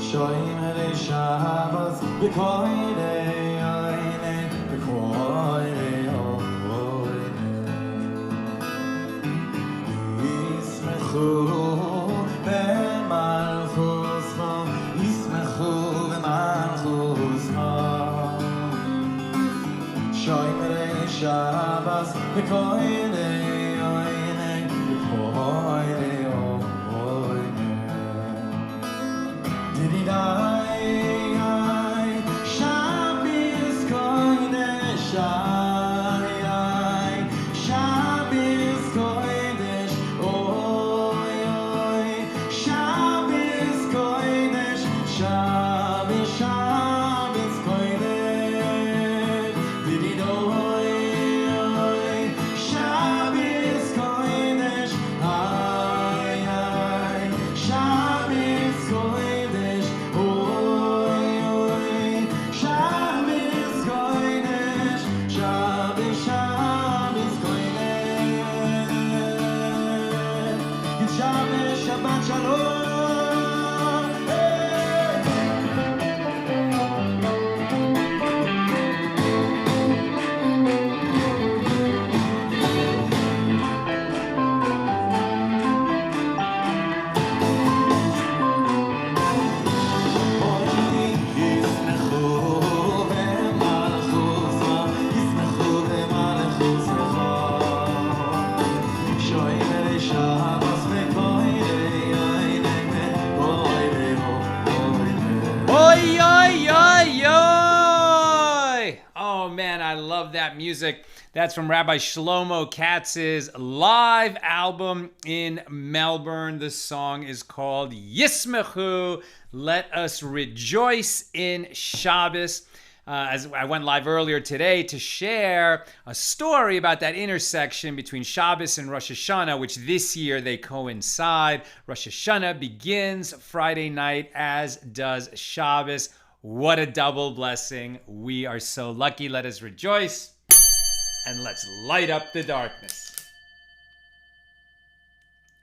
Shoymere Shabbos Bekoide Oine Bekoide Oine Yismechu B'malchuscha Yismechu B'malchuscha Shoymere Shabbos Bekoide Oine Bekoide Shabbos Kodesh, Shabbos Kodesh, oy oy. Shabbos Kodesh, Shabbos Kodesh, dididoy oy. Shabbos Kodesh, ay ay. Shabbos Kodesh. Shabbat Shalom. Oh man, I love that music. That's from Rabbi Shlomo Katz's live album in Melbourne. The song is called Yismechu, Let Us Rejoice in Shabbos. As I went live earlier today to share a story about that intersection between Shabbos and Rosh Hashanah, which this year they coincide. Rosh Hashanah begins Friday night, as does Shabbos. What a double blessing. We are so lucky. Let us rejoice and let's light up the darkness.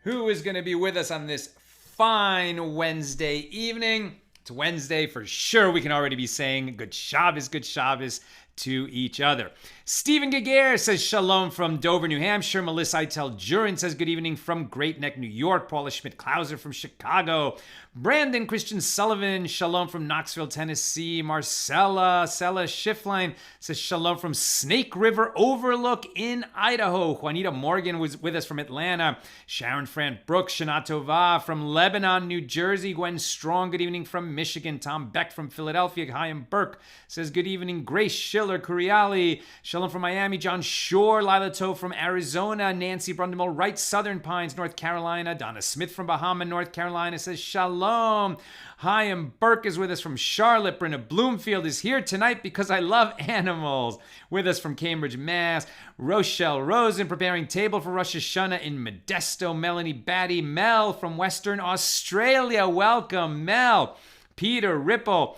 Who is going to be with us on this fine Wednesday evening? It's Wednesday for sure. We can already be saying good Shabbos to each other. Stephen Gagere says shalom from Dover, New Hampshire. Melissa Itel Jurin says good evening from Great Neck, New York. Paula Schmidt-Klauser from Chicago. Brandon Christian Sullivan, shalom from Knoxville, Tennessee. Marcella Schifflein says shalom from Snake River Overlook in Idaho. Juanita Morgan was with us from Atlanta. Sharon Fran Brooks, Shana Tova from Lebanon, New Jersey. Gwen Strong, good evening from Michigan. Tom Beck from Philadelphia. Chaim Burke says good evening. Grace Schiller, Kuriali. Shalom from Miami. John Shore, Lila Toe from Arizona. Nancy Brundemel Wright, Southern Pines, North Carolina. Donna Smith from Bahama, North Carolina says shalom. Chaim Burke is with us from Charlotte. Brenna Bloomfield is here tonight because I love animals. With us from Cambridge, Mass. Rochelle Rosen preparing table for Rosh Hashanah in Modesto. Melanie Batty. Mel from Western Australia. Welcome, Mel. Peter Ripple.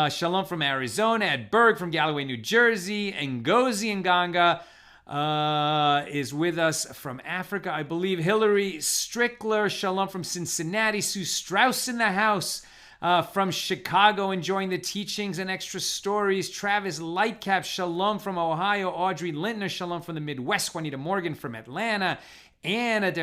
Shalom from Arizona. Ed Berg from Galloway, New Jersey. Ngozi Nganga is with us from Africa, I believe. Hillary Strickler, shalom from Cincinnati. Sue Strauss in the house from Chicago, enjoying the teachings and extra stories. Travis Lightcap, shalom from Ohio. Audrey Lintner, shalom from the Midwest. Juanita Morgan from Atlanta. Anna de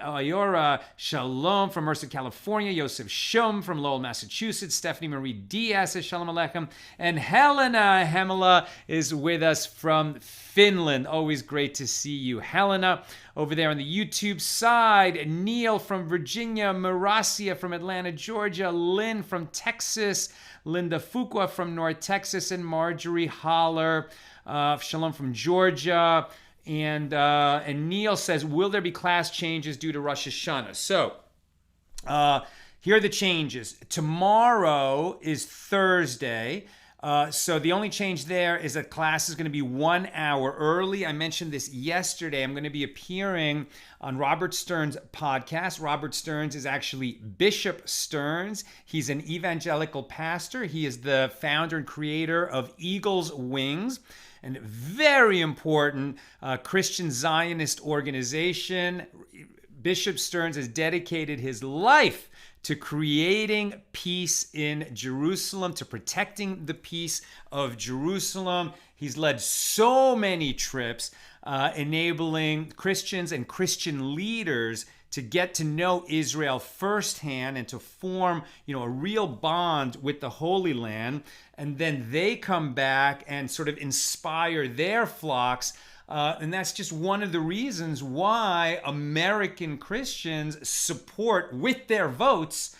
Ayora, shalom from Merced, California. Yosef Shum from Lowell, Massachusetts. Stephanie Marie Diaz says shalom aleichem. And Helena Hemela is with us from Finland. Always great to see you, Helena. Over there on the YouTube side, Neil from Virginia. Marasia from Atlanta, Georgia. Lynn from Texas. Linda Fuqua from North Texas. And Marjorie Holler, shalom from Georgia. And Neil says, will there be class changes due to Rosh Hashanah? So, here are the changes. Tomorrow is Thursday. So the only change there is that class is going to be 1 hour early. I mentioned this yesterday. I'm going to be appearing on Robert Stern's podcast. Robert Stearns is actually Bishop Stearns. He's an evangelical pastor. He is the founder and creator of Eagle's Wings, and very important Christian Zionist organization Bishop Stearns has dedicated his life to creating peace in Jerusalem, to protecting the peace of Jerusalem. He's led so many trips, enabling Christians and Christian leaders to get to know Israel firsthand and to form, a real bond with the Holy Land. And then they come back and sort of inspire their flocks. And that's just one of the reasons why American Christians support with their votes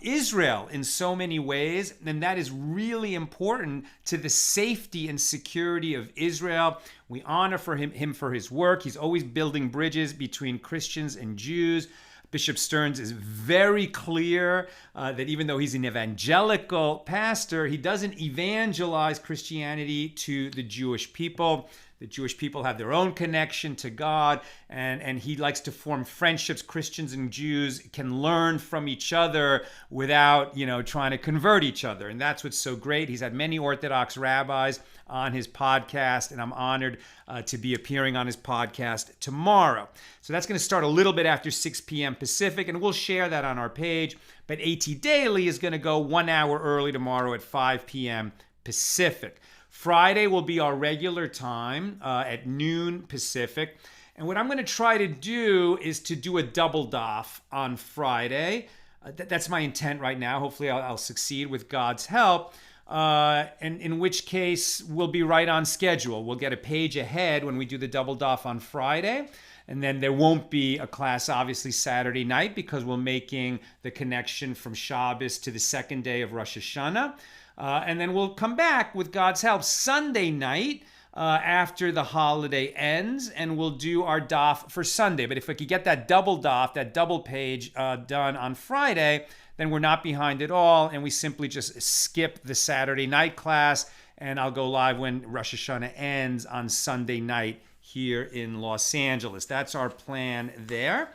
Israel in so many ways. And that is really important to the safety and security of Israel. We honor him for his work. He's always building bridges between Christians and Jews. Bishop Stearns is very clear that even though he's an evangelical pastor, he doesn't evangelize Christianity to the Jewish people. The Jewish people have their own connection to God, and he likes to form friendships. Christians and Jews can learn from each other without, trying to convert each other. And that's what's so great. He's had many Orthodox rabbis on his podcast, and I'm honored to be appearing on his podcast tomorrow. So that's going to start a little bit after 6 p.m. Pacific, and we'll share that on our page. But AT Daily is going to go 1 hour early tomorrow at 5 p.m. Pacific. Friday will be our regular time at noon Pacific. And what I'm going to try to do is to do a double daf on Friday. That's my intent right now. Hopefully I'll succeed with God's help. And in which case we'll be right on schedule. We'll get a page ahead when we do the double daf on Friday. And then there won't be a class, obviously, Saturday night because we're making the connection from Shabbos to the second day of Rosh Hashanah. And then we'll come back with God's help Sunday night after the holiday ends, and we'll do our daf for Sunday. But if we could get that double daf, that double page done on Friday, then we're not behind at all, and we simply just skip the Saturday night class, and I'll go live when Rosh Hashanah ends on Sunday night here in Los Angeles. That's our plan there.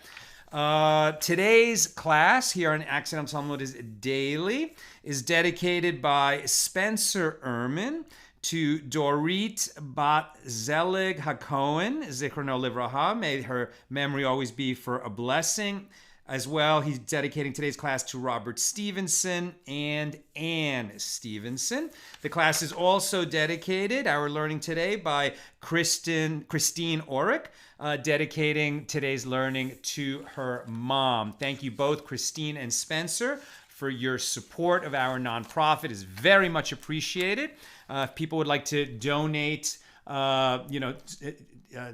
Today's class here on Accidental Talmud is daily, is dedicated by Spencer Ehrman to Dorit Bat Zelig HaKohen, Zichrono Livraha. May her memory always be for a blessing. As well, he's dedicating today's class to Robert Stevenson and Ann Stevenson. The class is also dedicated, our learning today, by Christine Orick, dedicating today's learning to her mom. Thank you both, Christine and Spencer, for your support of our nonprofit. It's very much appreciated. If people would like to donate,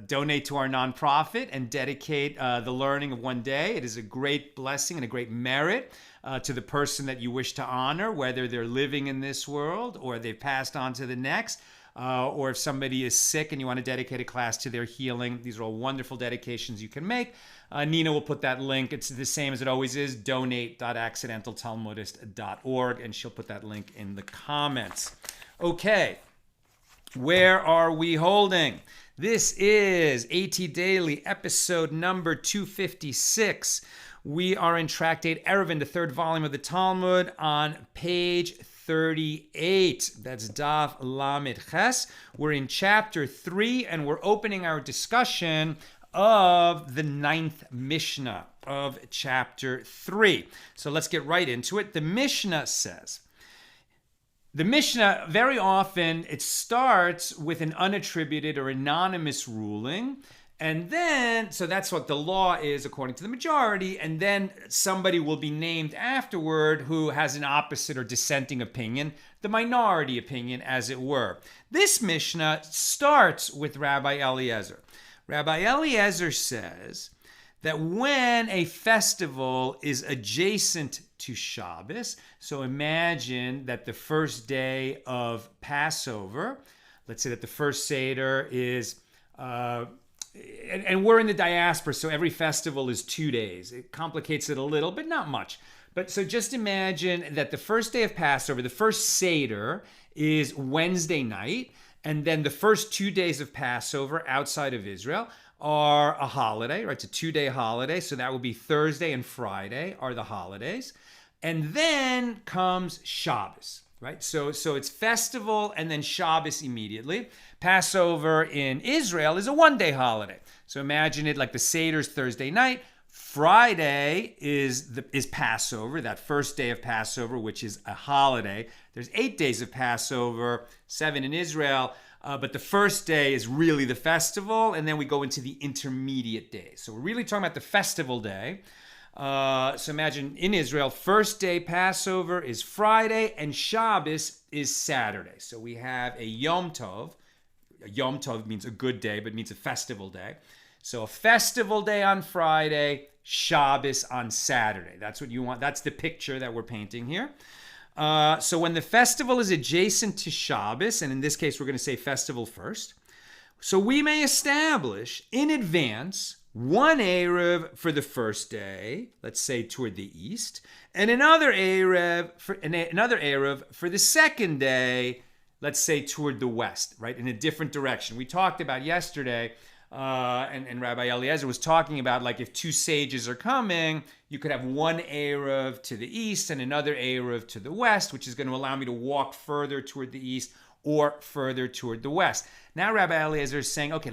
donate to our nonprofit and dedicate the learning of one day, it is a great blessing and a great merit to the person that you wish to honor, whether they're living in this world or they've passed on to the next. Or if somebody is sick and you want to dedicate a class to their healing. These are all wonderful dedications you can make. Nina will put that link. It's the same as it always is, donate.accidentaltalmudist.org, and she'll put that link in the comments. Okay, where are we holding? This is AT Daily, episode number 256. We are in Tractate Eruvin, the third volume of the Talmud, on page 38. That's Daf Lamed Ches. We're in chapter 3, and we're opening our discussion of the 9th Mishnah of chapter 3. So let's get right into it. The Mishnah says, the Mishnah, very often, it starts with an unattributed or anonymous ruling. And then, so that's what the law is according to the majority, and then somebody will be named afterward who has an opposite or dissenting opinion, the minority opinion, as it were. This Mishnah starts with Rabbi Eliezer. Rabbi Eliezer says that when a festival is adjacent to Shabbos, so imagine that the first day of Passover, let's say that the first Seder is... And we're in the diaspora, so every festival is 2 days. It complicates it a little, but not much. But so just imagine that the first day of Passover, the first Seder, is Wednesday night, and then the first 2 days of Passover outside of Israel are a holiday, right? It's a 2-day holiday, so that would be Thursday and Friday are the holidays. And then comes Shabbos. right? So it's festival and then Shabbos immediately. Passover in Israel is a one-day holiday. So imagine it like the Seder's Thursday night. Friday is Passover, that first day of Passover, which is a holiday. There's 8 days of Passover, 7 in Israel, but the first day is really the festival, and then we go into the intermediate days. So we're really talking about the festival day. So imagine in Israel, first day Passover is Friday, and Shabbos is Saturday. So we have a Yom Tov. A Yom Tov means a good day, but means a festival day. So a festival day on Friday, Shabbos on Saturday. That's what you want. That's the picture that we're painting here. So when the festival is adjacent to Shabbos, and in this case, we're going to say festival first. So we may establish in advance one eruv for the first day, let's say toward the east, and another eruv for the second day, let's say toward the west, right, in a different direction. We talked about yesterday, and Rabbi Eliezer was talking about, like, if two sages are coming, you could have one eruv to the east and another eruv to the west, which is going to allow me to walk further toward the east or further toward the west. Now Rabbi Eliezer is saying, okay,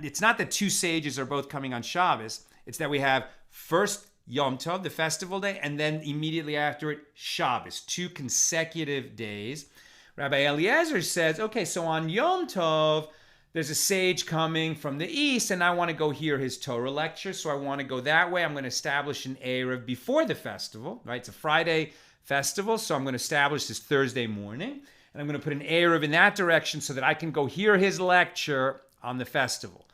it's not that two sages are both coming on Shabbos. It's that we have first Yom Tov, the festival day, and then immediately after it, Shabbos, 2 consecutive days. Rabbi Eliezer says, okay, so on Yom Tov, there's a sage coming from the east, and I want to go hear his Torah lecture, so I want to go that way. I'm going to establish an eruv before the festival, right? It's a Friday festival, so I'm going to establish this Thursday morning, and I'm going to put an eruv in that direction so that I can go hear his lecture on the festival.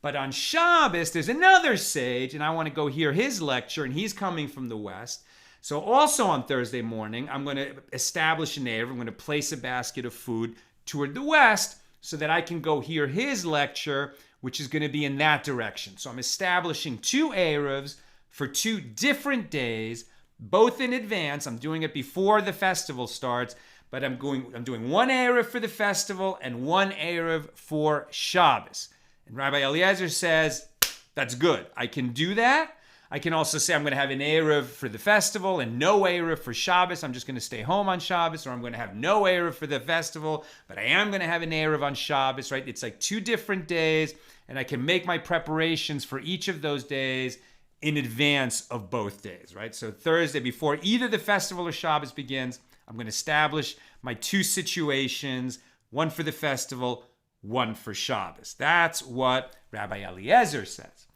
But on Shabbos, there's another sage, and I want to go hear his lecture, and he's coming from the west. So also on Thursday morning, I'm going to establish an eruv. I'm going to place a basket of food toward the west, so that I can go hear his lecture, which is going to be in that direction. So I'm establishing 2 eruvs for 2 different days, both in advance. I'm doing it before the festival starts, but I'm doing one eruv for the festival and one eruv for Shabbos. And Rabbi Eliezer says, that's good. I can do that. I can also say I'm going to have an eruv for the festival and no eruv for Shabbos. I'm just going to stay home on Shabbos, or I'm going to have no eruv for the festival, but I am going to have an eruv on Shabbos, right? It's like 2 different days, and I can make my preparations for each of those days in advance of both days, right? So Thursday, before either the festival or Shabbos begins, I'm going to establish my 2 situations, one for the festival, one for Shabbos. That's what Rabbi Eliezer says.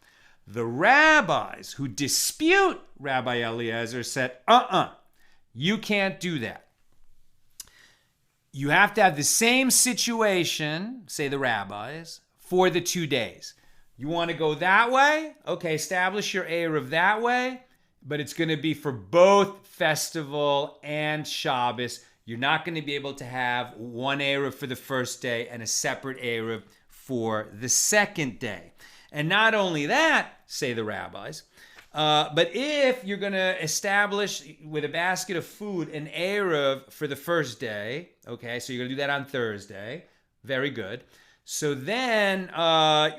The rabbis who dispute Rabbi Eliezer said, you can't do that. You have to have the same situation, say the rabbis, for the 2 days. You want to go that way? Okay, establish your eruv that way, but it's going to be for both festival and Shabbos. You're not going to be able to have one eruv for the first day and a separate eruv for the second day. And not only that, say the rabbis, but if you're going to establish with a basket of food an eruv for the first day, okay, so you're going to do that on Thursday, very good. So then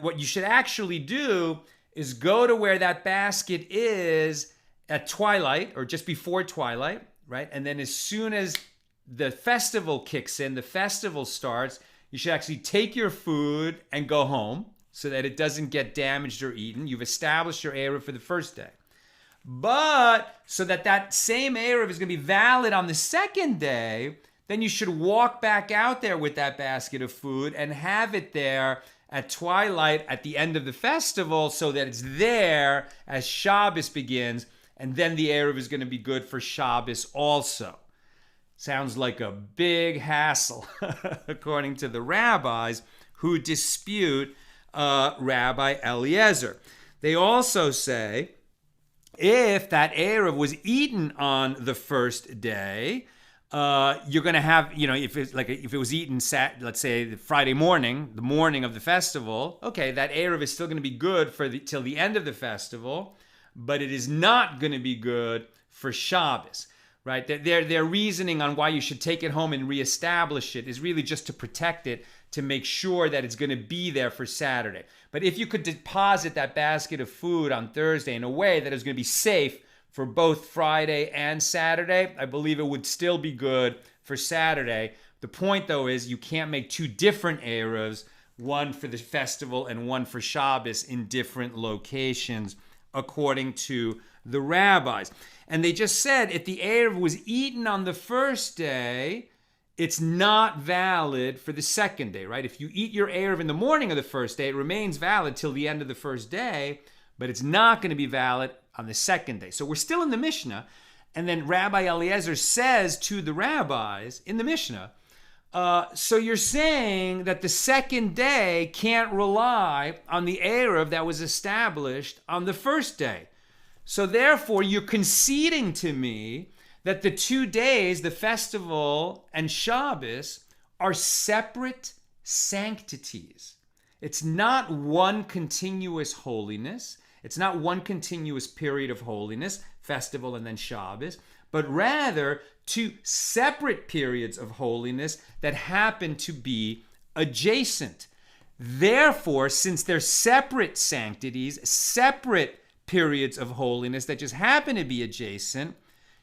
what you should actually do is go to where that basket is at twilight or just before twilight, right? And then as soon as the festival kicks in, the festival starts, you should actually take your food and go home, so that it doesn't get damaged or eaten. You've established your eruv for the first day. But so that same eruv is going to be valid on the second day, then you should walk back out there with that basket of food and have it there at twilight at the end of the festival so that it's there as Shabbos begins, and then the eruv is going to be good for Shabbos also. Sounds like a big hassle, according to the rabbis who dispute Rabbi Eliezer. They also say if that eruv was eaten on the first day, you're going to have, if it was eaten, let's say the Friday morning, the morning of the festival, okay, that eruv is still going to be good till the end of the festival, but it is not going to be good for Shabbos. Right? Their reasoning on why you should take it home and reestablish it is really just to protect it, to make sure that it's going to be there for Saturday. But if you could deposit that basket of food on Thursday in a way that is going to be safe for both Friday and Saturday, I believe it would still be good for Saturday. The point, though, is you can't make two different eruvs, one for the festival and one for Shabbos, in different locations, according to the rabbis. And they just said if the eruv was eaten on the first day, it's not valid for the second day, right? If you eat your eruv in the morning of the first day, it remains valid till the end of the first day, but it's not going to be valid on the second day. So we're still in the Mishnah, and then Rabbi Eliezer says to the rabbis in the Mishnah, so you're saying that the second day can't rely on the eruv that was established on the first day. So therefore, you're conceding to me that the 2 days, the festival and Shabbos, are separate sanctities. It's not one continuous holiness. It's not one continuous period of holiness, festival and then Shabbos, but rather two separate periods of holiness that happen to be adjacent. Therefore, since they're separate sanctities, separate periods of holiness that just happen to be adjacent,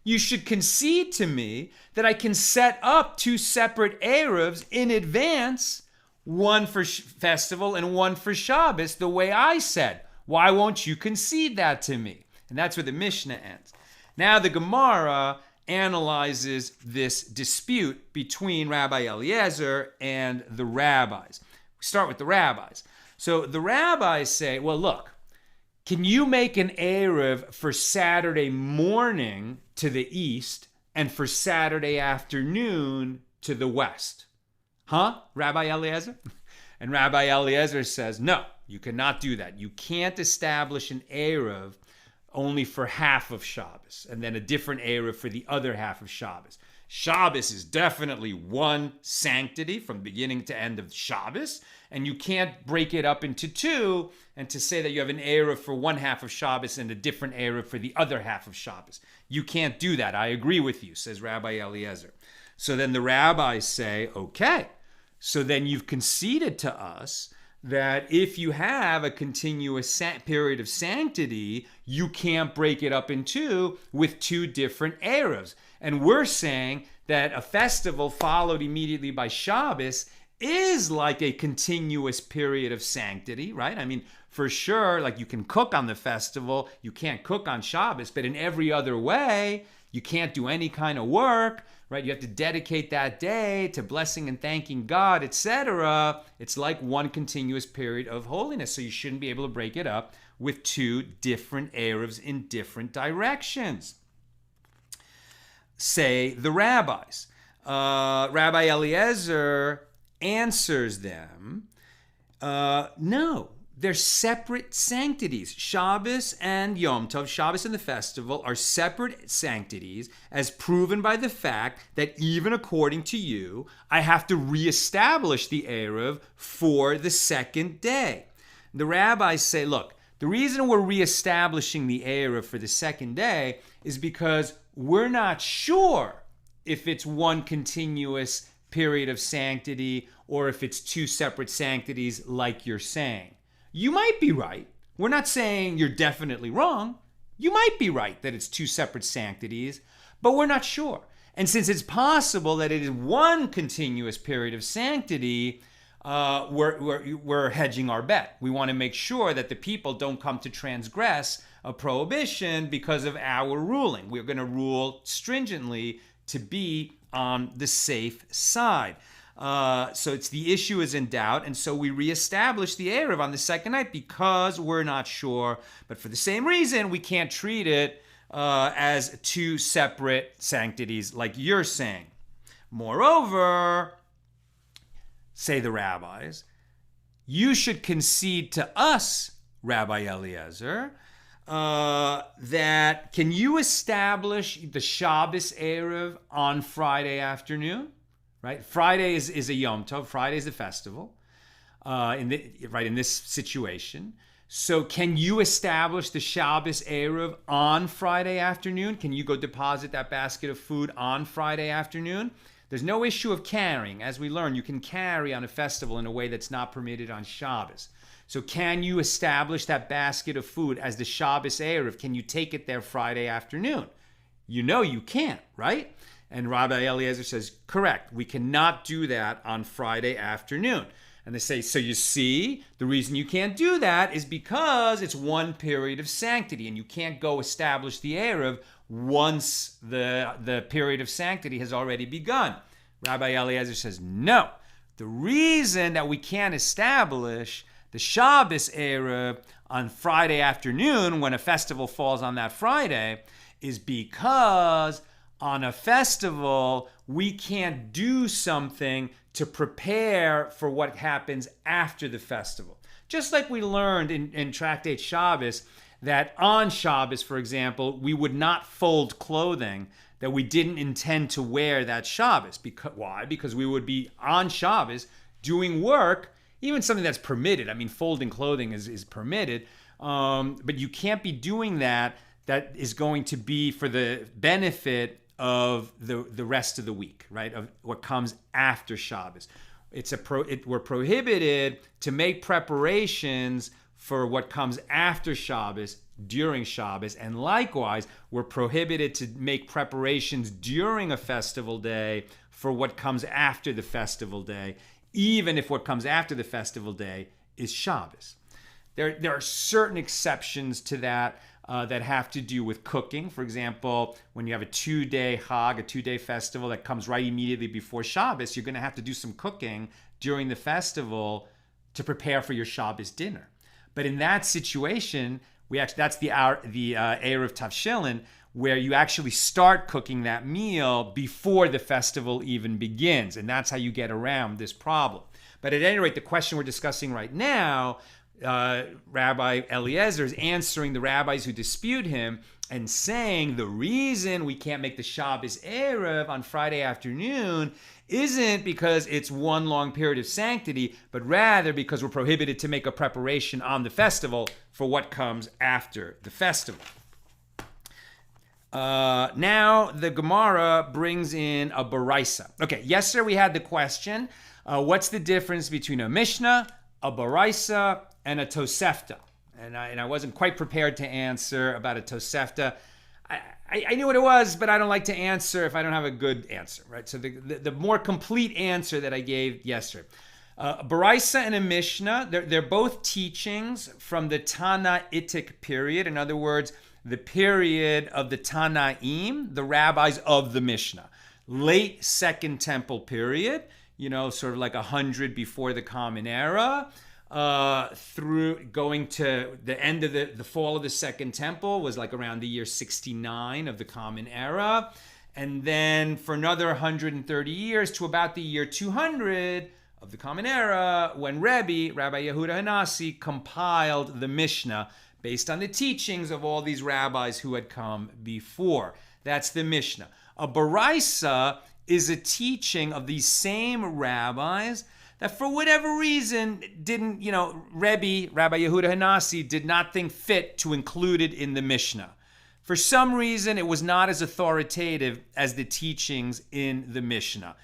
you should concede to me that I can set up two separate eruvs in advance, one for festival and one for Shabbos, the way I said. Why won't you concede that to me? And that's where the Mishnah ends. Now the Gemara analyzes this dispute between Rabbi Eliezer and the rabbis. We start with the rabbis. So the rabbis say, well, look, can you make an eruv for Saturday morning to the east and for Saturday afternoon to the west? Huh, Rabbi Eliezer? And Rabbi Eliezer says, no, you cannot do that. You can't establish an eruv only for half of Shabbos and then a different eruv for the other half of Shabbos. Shabbos is definitely one sanctity from beginning to end of Shabbos, and you can't break it up into two and to say that you have an eruv for one half of Shabbos and a different eruv for the other half of Shabbos. You can't do that. I agree with you, says Rabbi Eliezer. So then the rabbis say, okay, so then you've conceded to us that if you have a continuous period of sanctity, you can't break it up in two with two different eruvs. And we're saying that a festival followed immediately by Shabbos is like a continuous period of sanctity, right? I mean, for sure, like you can cook on the festival, you can't cook on Shabbos, but in every other way, you can't do any kind of work, right? You have to dedicate that day to blessing and thanking God, etc. It's like one continuous period of holiness, so you shouldn't be able to break it up with two different eruvs in different directions. Say the rabbis. Rabbi Eliezer answers them, no, they're separate sanctities. Shabbos and Yom Tov, Shabbos and the festival, are separate sanctities as proven by the fact that even according to you, I have to reestablish the eruv for the second day. The rabbis say, look, the reason we're reestablishing the eruv for the second day is because we're not sure if it's one continuous period of sanctity or if it's two separate sanctities like you're saying. You might be right. We're not saying you're definitely wrong. You might be right that it's two separate sanctities, but we're not sure. And since it's possible that it is one continuous period of sanctity, we're hedging our bet. We want to make sure that the people don't come to transgress a prohibition because of our ruling. We're going to rule stringently to be on the safe side. So it's the issue is in doubt, and so we reestablish the eruv on the second night because we're not sure. But for the same reason, we can't treat it as two separate sanctities like you're saying. Moreover, say the rabbis, you should concede to us, Rabbi Eliezer, that can you establish the Shabbos eruv on Friday afternoon? Right? Friday is a Yom Tov. Friday is a festival. In this situation. So can you establish the Shabbos eruv on Friday afternoon? Can you go deposit that basket of food on Friday afternoon? There's no issue of carrying. As we learn, you can carry on a festival in a way that's not permitted on Shabbos. So can you establish that basket of food as the Shabbos eruv? Can you take it there Friday afternoon? You know you can't, right? And Rabbi Eliezer says, correct, we cannot do that on Friday afternoon. And they say, so you see, the reason you can't do that is because it's one period of sanctity, and you can't go establish the eruv once the period of sanctity has already begun. Rabbi Eliezer says, no. The reason that we can't establish the Shabbos eruv on Friday afternoon when a festival falls on that Friday is because on a festival, we can't do something to prepare for what happens after the festival. Just like we learned in Tractate Shabbos that on Shabbos, for example, we would not fold clothing that we didn't intend to wear that Shabbos. Why? Because we would be on Shabbos doing work, even something that's permitted. I mean, folding clothing is permitted, but you can't be doing that is going to be for the benefit of the rest of the week, right? Of what comes after Shabbos. We're prohibited to make preparations for what comes after Shabbos during Shabbos, and likewise, we're prohibited to make preparations during a festival day for what comes after the festival day, even if what comes after the festival day is Shabbos. There are certain exceptions to that that have to do with cooking. For example, when you have a 2-day Chag, a 2-day festival that comes right immediately before Shabbos, you're going to have to do some cooking during the festival to prepare for your Shabbos dinner. But in that situation, that's the Eruv Tavshilin, where you actually start cooking that meal before the festival even begins. And that's how you get around this problem. But at any rate, the question we're discussing right now, Rabbi Eliezer is answering the rabbis who dispute him and saying the reason we can't make the Shabbos Eruv on Friday afternoon isn't because it's one long period of sanctity, but rather because we're prohibited to make a preparation on the festival for what comes after the festival. Now the Gemara brings in a Baraisa. Okay, yesterday we had the question, what's the difference between a Mishna, a Baraisa, and a Tosefta? And I wasn't quite prepared to answer about a Tosefta. I knew what it was, but I don't like to answer if I don't have a good answer, right? So the more complete answer that I gave yesterday. A Baraisa and a Mishnah, they're both teachings from the Tanaitic period. In other words, the period of the Tanaim, the rabbis of the Mishnah. Late Second Temple period, sort of like 100 before the Common Era, through going to the end of the fall of the Second Temple was like around the year 69 of the Common Era. And then for another 130 years to about the year 200 of the Common Era, when Rabbi Yehuda Hanassi compiled the Mishnah based on the teachings of all these rabbis who had come before. That's the Mishnah. A Baraisa is a teaching of these same rabbis that for whatever reason didn't, Rabbi Yehuda Hanassi did not think fit to include it in the Mishnah. For some reason, it was not as authoritative as the teachings in the Mishnah.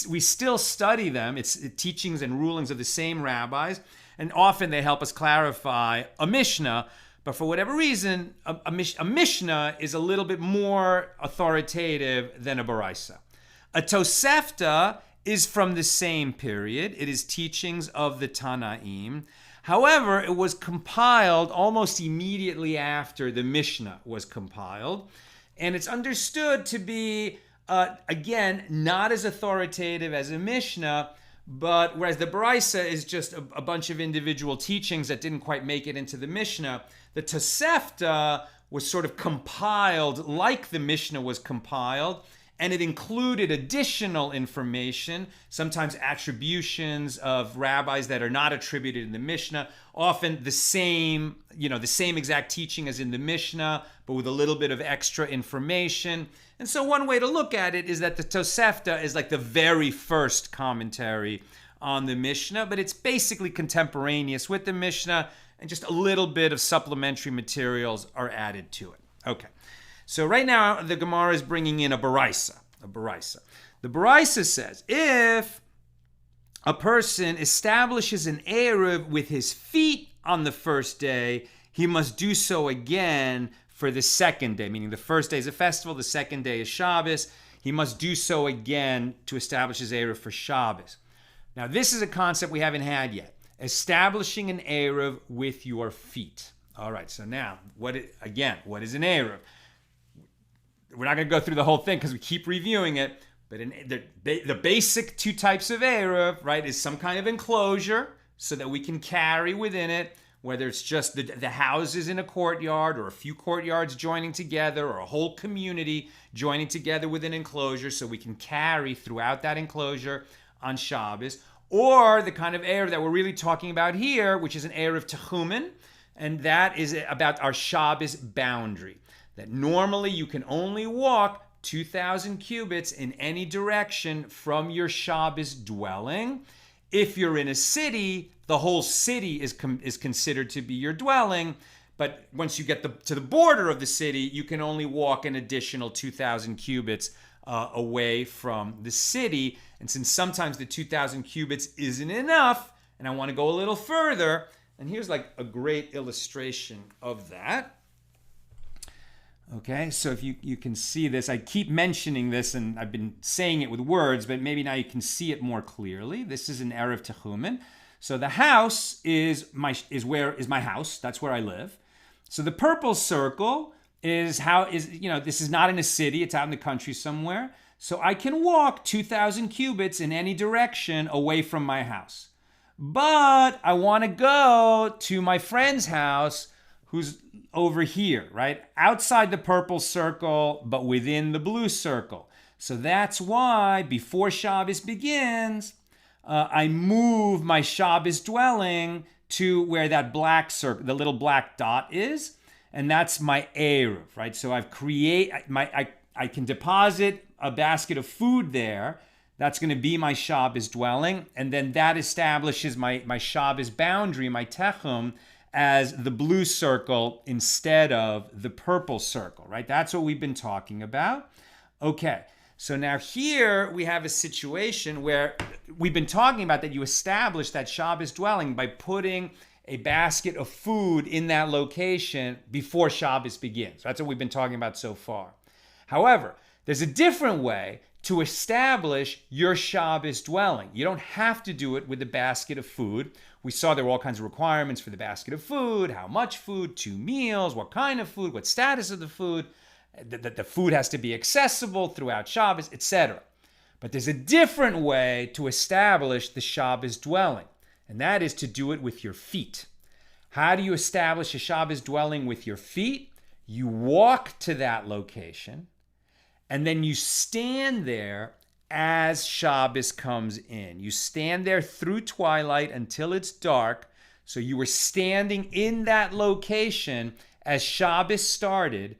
We still study them. It's teachings and rulings of the same rabbis, and often they help us clarify a Mishnah. But for whatever reason, a Mishnah is a little bit more authoritative than a Baraisa. A Tosefta is from the same period. It is teachings of the Tanaim. However, it was compiled almost immediately after the Mishnah was compiled. And it's understood to be, again, not as authoritative as a Mishnah, but whereas the Baraisa is just a bunch of individual teachings that didn't quite make it into the Mishnah, the Tosefta was sort of compiled like the Mishnah was compiled, and it included additional information, sometimes attributions of rabbis that are not attributed in the Mishnah, often the same exact teaching as in the Mishnah, but with a little bit of extra information. And so one way to look at it is that the Tosefta is like the very first commentary on the Mishnah, but it's basically contemporaneous with the Mishnah, and just a little bit of supplementary materials are added to it. Okay. So right now, the Gemara is bringing in a Baraisa. The Baraisa says, if a person establishes an eruv with his feet on the first day, he must do so again for the second day, meaning the first day is a festival, the second day is Shabbos. He must do so again to establish his eruv for Shabbos. Now, this is a concept we haven't had yet. Establishing an eruv with your feet. All right, so now, what is an eruv? We're not going to go through the whole thing because we keep reviewing it, but the basic two types of eruv, right, is some kind of enclosure so that we can carry within it, whether it's just the houses in a courtyard or a few courtyards joining together or a whole community joining together with an enclosure so we can carry throughout that enclosure on Shabbos, or the kind of eruv that we're really talking about here, which is an eruv techumin, and that is about our Shabbos boundary. That normally you can only walk 2,000 cubits in any direction from your Shabbos dwelling. If you're in a city, the whole city is considered to be your dwelling. But once you get to the border of the city, you can only walk an additional 2,000 cubits away from the city. And since sometimes the 2,000 cubits isn't enough, and I want to go a little further, and here's like a great illustration of that. Okay, so if you can see this, I keep mentioning this and I've been saying it with words, but maybe now you can see it more clearly. This is an eruv techumin. So the house is my house. That's where I live. So the purple circle is this is not in a city, it's out in the country somewhere. So I can walk 2,000 cubits in any direction away from my house. But I want to go to my friend's house who's over here, right? Outside the purple circle, but within the blue circle. So that's why before Shabbos begins, I move my Shabbos dwelling to where that black circle, the little black dot is, and that's my eruv, right? So I can deposit a basket of food there. That's going to be my Shabbos dwelling, and then that establishes my Shabbos boundary, my techum, as the blue circle instead of the purple circle, right? That's what we've been talking about. Okay, so now here we have a situation where we've been talking about that you establish that Shabbos dwelling by putting a basket of food in that location before Shabbos begins. That's what we've been talking about so far. However, there's a different way to establish your Shabbos dwelling. You don't have to do it with a basket of food. We saw there were all kinds of requirements for the basket of food, how much food, 2 meals, what kind of food, what status of the food, that the food has to be accessible throughout Shabbos, etc. But there's a different way to establish the Shabbos dwelling, and that is to do it with your feet. How do you establish a Shabbos dwelling with your feet? You walk to that location, and then you stand there as Shabbos comes in. You stand there through twilight until it's dark. So you were standing in that location as Shabbos started,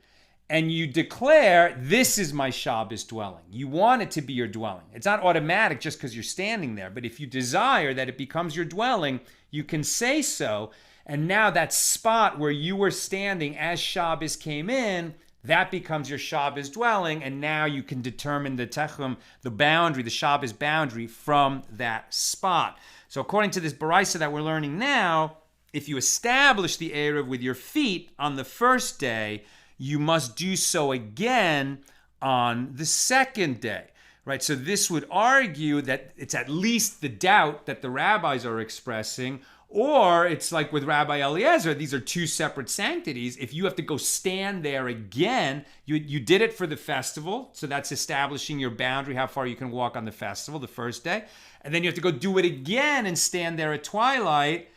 and you declare, this is my Shabbos dwelling. You want it to be your dwelling. It's not automatic just because you're standing there, but if you desire that it becomes your dwelling, you can say so. And now that spot where you were standing as Shabbos came in, that becomes your Shabbos dwelling, and now you can determine the techum, the boundary, the Shabbos boundary from that spot. So according to this baraisa that we're learning now, if you establish the eruv with your feet on the first day, you must do so again on the second day, right? So this would argue that it's at least the doubt that the rabbis are expressing, or it's like with Rabbi Eliezer, these are two separate sanctities. If you have to go stand there again, you did it for the festival, so that's establishing your boundary, how far you can walk on the festival, the first day. And then you have to go do it again and stand there at twilight,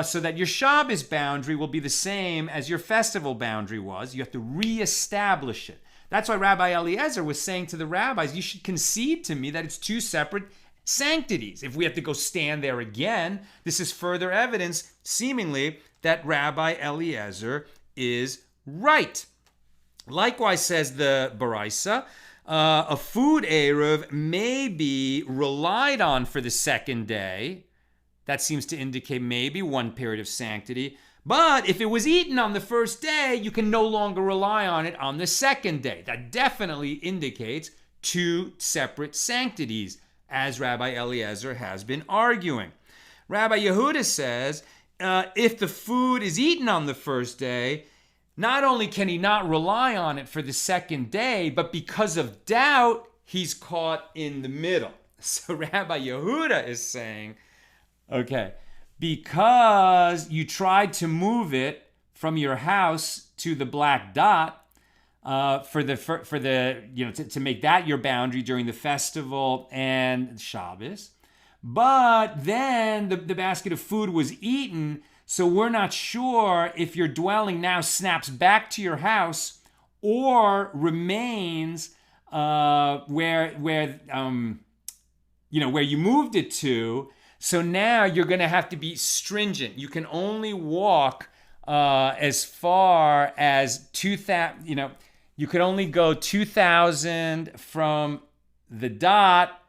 so that your Shabbos boundary will be the same as your festival boundary was. You have to reestablish it. That's why Rabbi Eliezer was saying to the rabbis, you should concede to me that it's two separate sanctities. If we have to go stand there again, this is further evidence, seemingly, that Rabbi Eliezer is right. Likewise, says the Baraisa, a food eruv may be relied on for the second day. That seems to indicate maybe one period of sanctity. But if it was eaten on the first day, you can no longer rely on it on the second day. That definitely indicates two separate sanctities, as Rabbi Eliezer has been arguing. Rabbi Yehuda says, if the food is eaten on the first day, not only can he not rely on it for the second day, but because of doubt, he's caught in the middle. So Rabbi Yehuda is saying, okay, because you tried to move it from your house to the black dot, to make that your boundary during the festival and Shabbos. But then the basket of food was eaten, so we're not sure if your dwelling now snaps back to your house or remains where you moved it to. So now you're going to have to be stringent. You can only walk as far as 2,000. You could only go 2,000 from the dot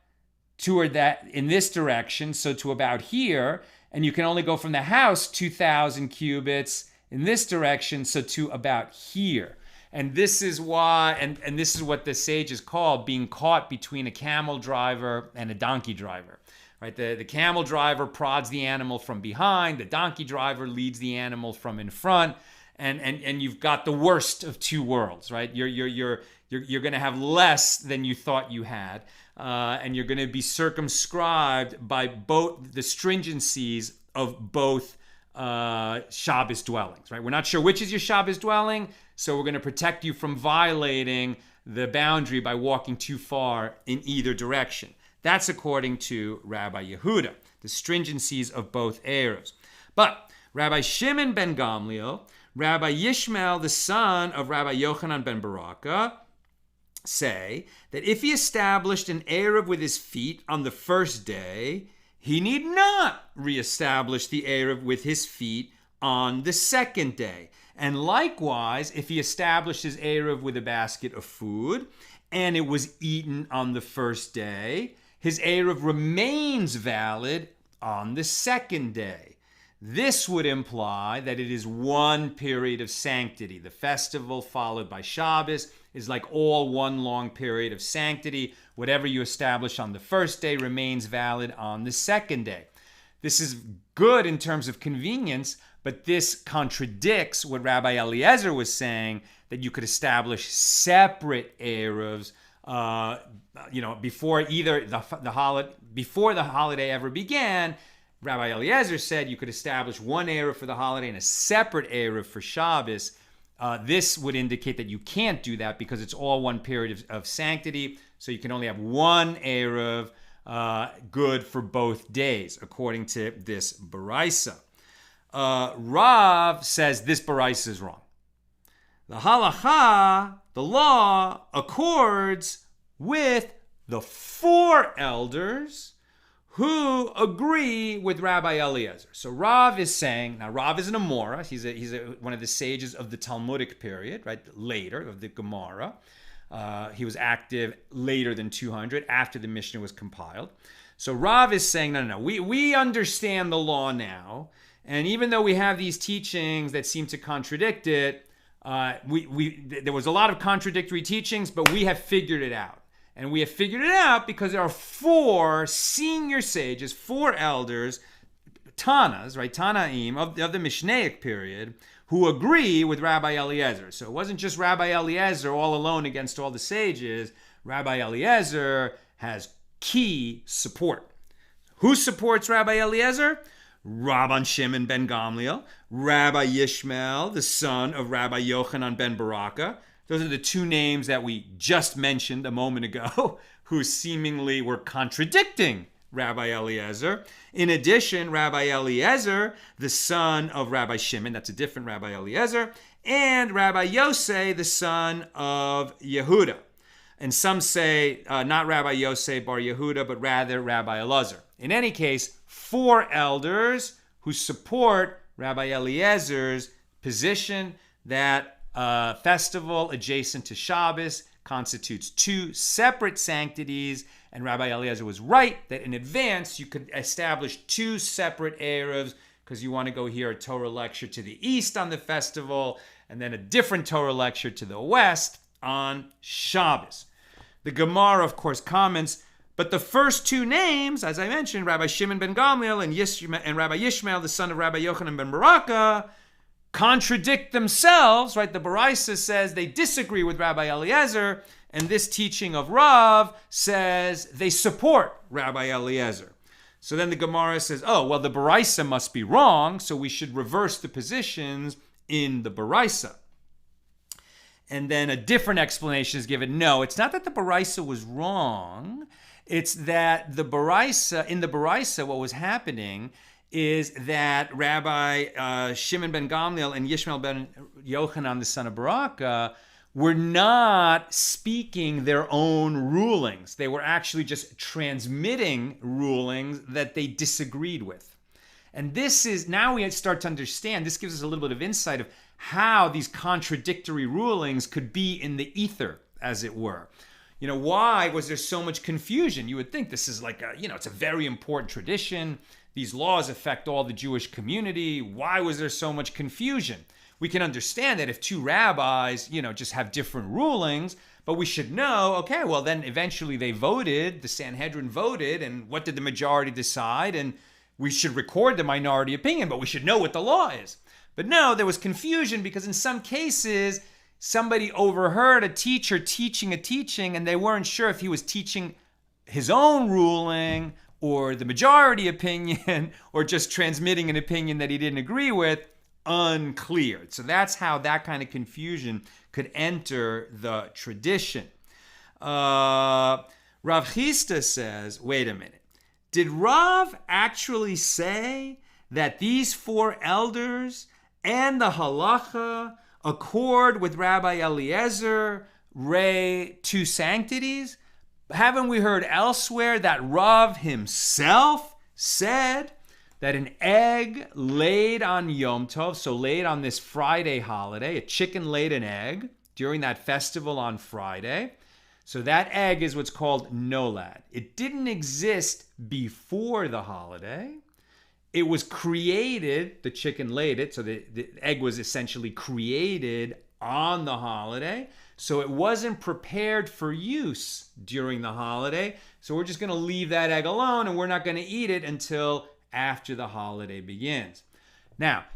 toward that in this direction, so to about here, and you can only go from the house 2,000 cubits in this direction, so to about here. And this is why, and this is what the sages call being caught between a camel driver and a donkey driver. Right? The camel driver prods the animal from behind, the donkey driver leads the animal from in front, and you've got the worst of two worlds, right? You're going to have less than you thought you had, and you're going to be circumscribed by both the stringencies of both Shabbos dwellings, right? We're not sure which is your Shabbos dwelling, so we're going to protect you from violating the boundary by walking too far in either direction. That's according to Rabbi Yehuda, the stringencies of both eruvs. But Rabbi Shimon ben Gamliel, Rabbi Yishmael, the son of Rabbi Yochanan ben Baraka, say that if he established an eruv with his feet on the first day, he need not reestablish the eruv with his feet on the second day. And likewise, if he established his eruv with a basket of food and it was eaten on the first day, his eruv remains valid on the second day. This would imply that it is one period of sanctity. The festival followed by Shabbos is like all one long period of sanctity. Whatever you establish on the first day remains valid on the second day. This is good in terms of convenience, but this contradicts what Rabbi Eliezer was saying, that you could establish separate eruvs before the holiday ever began. Rabbi Eliezer said you could establish one eruv for the holiday and a separate eruv for Shabbos. This would indicate that you can't do that because it's all one period of sanctity. So you can only have one eruv good for both days, according to this baraisa. Rav says this baraisa is wrong. The halacha, the law, accords with the four elders who agree with Rabbi Eliezer. So Rav is saying, now Rav is an Amora, he's one of the sages of the Talmudic period, right, later, of the Gemara. He was active later than 200, after the Mishna was compiled. So Rav is saying, no, we understand the law now, and even though we have these teachings that seem to contradict it, there was a lot of contradictory teachings, but we have figured it out. And we have figured it out because there are four senior sages, four elders, Tanas, right, Tanaim of the Mishnaic period, who agree with Rabbi Eliezer. So it wasn't just Rabbi Eliezer all alone against all the sages. Rabbi Eliezer has key support. Who supports Rabbi Eliezer? Rabban Shimon ben Gamliel, Rabbi Yishmael, the son of Rabbi Yochanan ben Baraka. Those are the two names that we just mentioned a moment ago, who seemingly were contradicting Rabbi Eliezer. In addition, Rabbi Eliezer, the son of Rabbi Shimon, that's a different Rabbi Eliezer, and Rabbi Yosei, the son of Yehuda. And some say not Rabbi Yosei bar Yehuda, but rather Rabbi Eliezer. In any case, four elders who support Rabbi Eliezer's position that festival adjacent to Shabbos constitutes two separate sanctities, and Rabbi Eliezer was right that in advance you could establish two separate eruvs because you want to go hear a Torah lecture to the east on the festival and then a different Torah lecture to the west on Shabbos. The Gemara, of course, comments, but the first two names, as I mentioned, Rabbi Shimon ben Gamliel and Rabbi Yishmael, the son of Rabbi Yochanan ben Baraka, contradict themselves, right? The Baraisa says they disagree with Rabbi Eliezer, and this teaching of Rav says they support Rabbi Eliezer. So then the Gemara says, oh, well, the Baraisa must be wrong, so we should reverse the positions in the Baraisa. And then a different explanation is given. No, it's not that the Baraisa was wrong. It's that in the Baraisa, what was happening is that Rabbi Shimon ben Gamliel and Yishmael ben Yochanan, the son of Baraka, were not speaking their own rulings. They were actually just transmitting rulings that they disagreed with. And this is, now we start to understand, this gives us a little bit of insight of how these contradictory rulings could be in the ether, as it were. You know, why was there so much confusion? You would think this is like it's a very important tradition. These laws affect all the Jewish community. Why was there so much confusion? We can understand that if two rabbis, just have different rulings, but we should know, okay, well then eventually they voted, the Sanhedrin voted, and what did the majority decide? And we should record the minority opinion, but we should know what the law is. But no, there was confusion because in some cases, somebody overheard a teacher teaching a teaching and they weren't sure if he was teaching his own ruling or the majority opinion or just transmitting an opinion that he didn't agree with. Unclear. So that's how that kind of confusion could enter the tradition. Rav Chisda says, wait a minute. Did Rav actually say that these four elders and the halacha accord with Rabbi Eliezer, two sanctities? Haven't we heard elsewhere that Rav himself said that an egg laid on Yom Tov, so laid on this Friday holiday, a chicken laid an egg during that festival on Friday. So that egg is what's called nolad. It didn't exist before the holiday. It was created, the chicken laid it, so the egg was essentially created on the holiday. So it wasn't prepared for use during the holiday. So we're just going to leave that egg alone and we're not going to eat it until after the holiday begins. Now,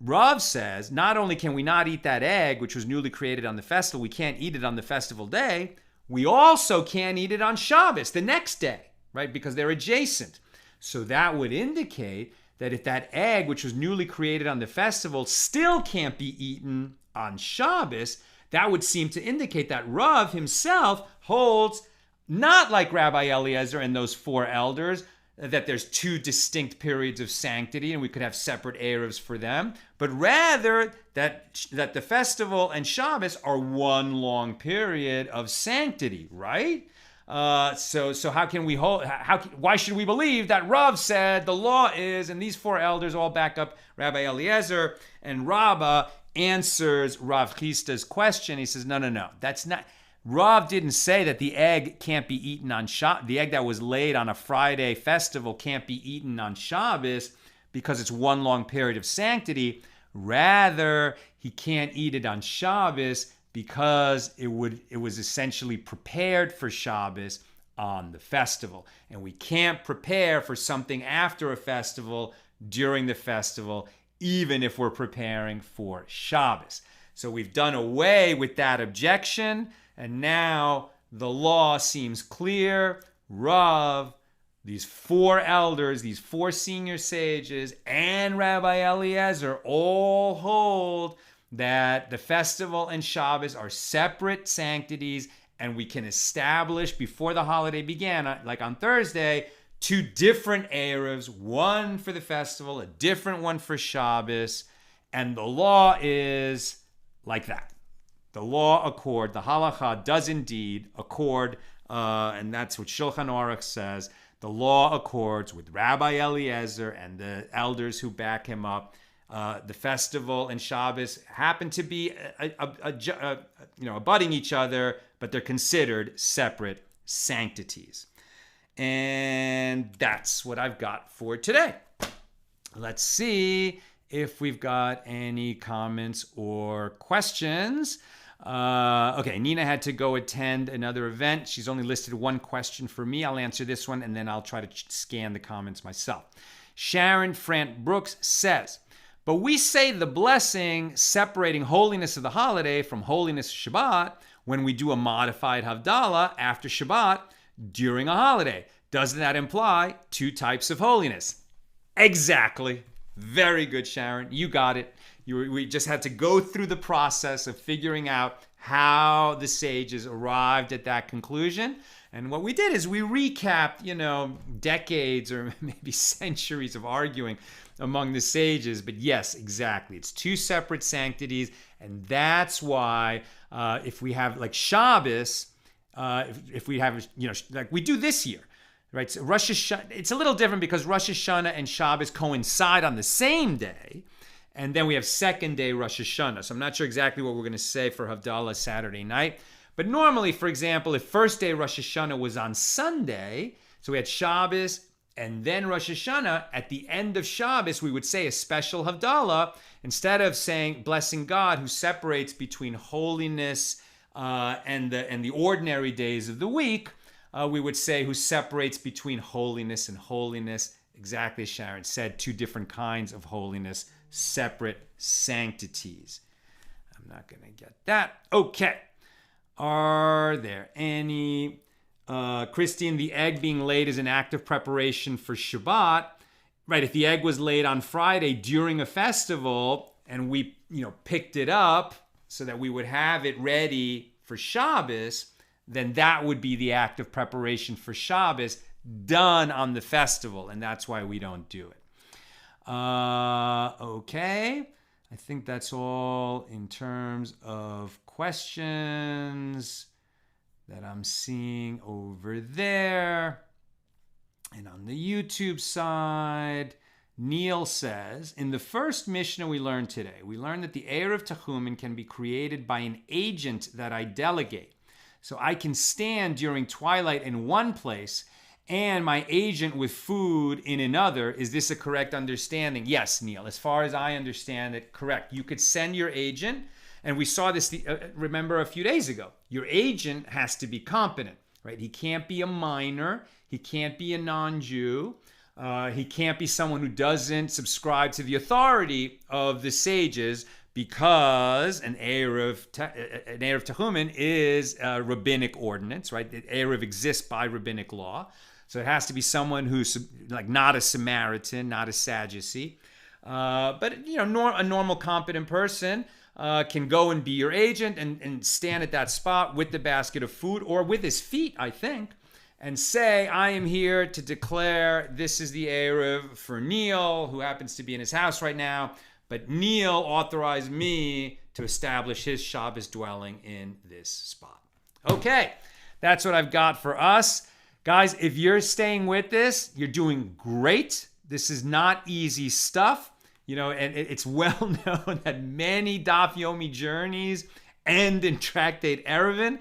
Rav says, not only can we not eat that egg, which was newly created on the festival, we can't eat it on the festival day, we also can't eat it on Shabbos, the next day, right? Because they're adjacent. So that would indicate that if that egg, which was newly created on the festival, still can't be eaten on Shabbos, that would seem to indicate that Rav himself holds, not like Rabbi Eliezer and those four elders, that there's two distinct periods of sanctity and we could have separate eruvs for them, but rather that the festival and Shabbos are one long period of sanctity, right? So how can we hold? Why should we believe that Rav said the law is, and these four elders all back up Rabbi Eliezer, and Rabbah answers Rav Chisda's question. He says, no, that's not. Rav didn't say that the egg can't be eaten on Shabbos. The egg that was laid on a Friday festival can't be eaten on Shabbos because it's one long period of sanctity. Rather, he can't eat it on Shabbos because it was essentially prepared for Shabbos on the festival. And we can't prepare for something after a festival during the festival, even if we're preparing for Shabbos. So we've done away with that objection. And now the law seems clear. Rav, these four elders, these four senior sages, and Rabbi Eliezer all hold that the festival and Shabbos are separate sanctities, and we can establish before the holiday began, like on Thursday, two different eruvs, one for the festival, a different one for Shabbos, and the law is like that. The law accord, the halacha does indeed accord, and that's what Shulchan Aruch says. The law accords with Rabbi Eliezer and the elders who back him up. The festival and Shabbos happen to be abutting each other, but they're considered separate sanctities. And that's what I've got for today. Let's see if we've got any comments or questions. Okay, Nina had to go attend another event. She's only listed one question for me. I'll answer this one, and then I'll try to scan the comments myself. Sharon Frant Brooks says, But we say the blessing separating holiness of the holiday from holiness of Shabbat when we do a modified Havdalah after Shabbat during a holiday. Doesn't that imply two types of holiness? Exactly. Very good, Sharon. You got it. We just had to go through the process of figuring out how the sages arrived at that conclusion. And what we did is we recapped, decades or maybe centuries of arguing among the sages. But yes, exactly. It's two separate sanctities. And that's why if we have like Shabbos, if we have, like we do this year, right? So Rosh Hashanah, it's a little different because Rosh Hashanah and Shabbos coincide on the same day. And then we have second day Rosh Hashanah. So I'm not sure exactly what we're going to say for Havdalah Saturday night. But normally, for example, if first day Rosh Hashanah was on Sunday, so we had Shabbos and then Rosh Hashanah, at the end of Shabbos, we would say a special Havdalah. Instead of saying, blessing God who separates between holiness and the ordinary days of the week, we would say who separates between holiness and holiness. Exactly as Sharon said, two different kinds of holiness, separate sanctities. I'm not going to get that. Okay. Are there any... Christine, the egg being laid is an act of preparation for Shabbat. Right, if the egg was laid on Friday during a festival and we, picked it up so that we would have it ready for Shabbos, then that would be the act of preparation for Shabbos done on the festival, and that's why we don't do it. Okay, I think that's all in terms of questions that I'm seeing over there. And on the YouTube side, Neil says, in the first Mishna we learned today, we learned that the eruv techumin can be created by an agent that I delegate. So I can stand during twilight in one place and my agent with food in another. Is this a correct understanding? Yes, Neil. As far as I understand it, correct. You could send your agent, and we saw this, remember, a few days ago. Your agent has to be competent, right? He can't be a minor. He can't be a non-Jew. He can't be someone who doesn't subscribe to the authority of the sages, because an eruv techumin is a rabbinic ordinance, right? The eruv exists by rabbinic law. So it has to be someone who's like not a Samaritan, not a Sadducee. But, a normal competent person can go and be your agent and stand at that spot with the basket of food or with his feet, I think, and say, I am here to declare this is the eruv for Neil, who happens to be in his house right now. But Neil authorized me to establish his Shabbos dwelling in this spot. Okay, that's what I've got for us. Guys, if you're staying with this, you're doing great. This is not easy stuff. And it's well known that many Daf Yomi journeys end in Tractate Eruvin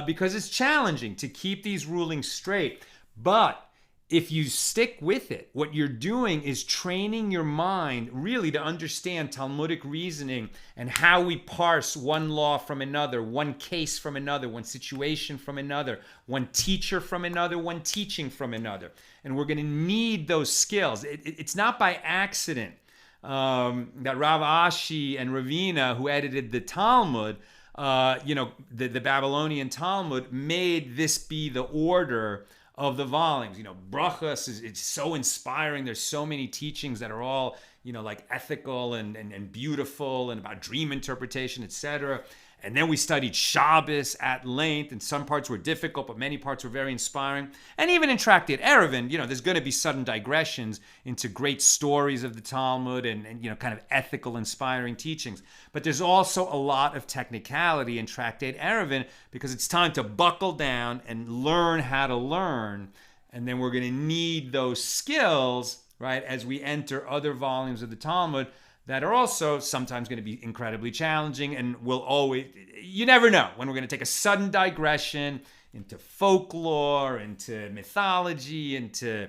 because it's challenging to keep these rulings straight. But if you stick with it, what you're doing is training your mind really to understand Talmudic reasoning and how we parse one law from another, one case from another, one situation from another, one teacher from another, one teaching from another. And we're going to need those skills. It's not by accident that Rav Ashi and Ravina, who edited the Talmud, the Babylonian Talmud, made this be the order of the volumes. Brachas it's so inspiring. There's so many teachings that are all, like ethical and beautiful and about dream interpretation, etc. And then we studied Shabbos at length, and some parts were difficult, but many parts were very inspiring. And even in Tractate Eruvin, there's going to be sudden digressions into great stories of the Talmud and kind of ethical, inspiring teachings. But there's also a lot of technicality in Tractate Eruvin because it's time to buckle down and learn how to learn. And then we're going to need those skills, right, as we enter other volumes of the Talmud that are also sometimes going to be incredibly challenging, and will always, you never know when we're going to take a sudden digression into folklore, into mythology, into,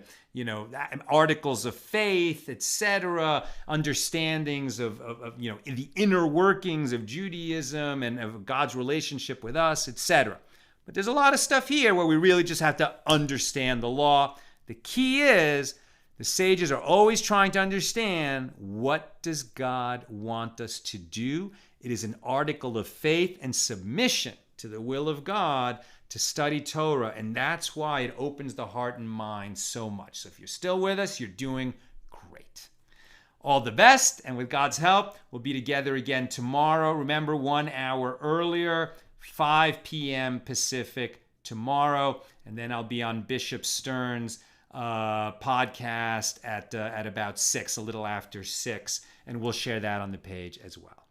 articles of faith, etc., understandings of the inner workings of Judaism and of God's relationship with us, etc. But there's a lot of stuff here where we really just have to understand the law. The key is The sages are always trying to understand, what does God want us to do? It is an article of faith and submission to the will of God to study Torah, and that's why it opens the heart and mind so much. So if you're still with us, you're doing great. All the best, and with God's help, we'll be together again tomorrow. Remember, 1 hour earlier, 5 p.m. Pacific tomorrow, and then I'll be on Bishop Stern's podcast at about 6, a little after 6, and we'll share that on the page as well.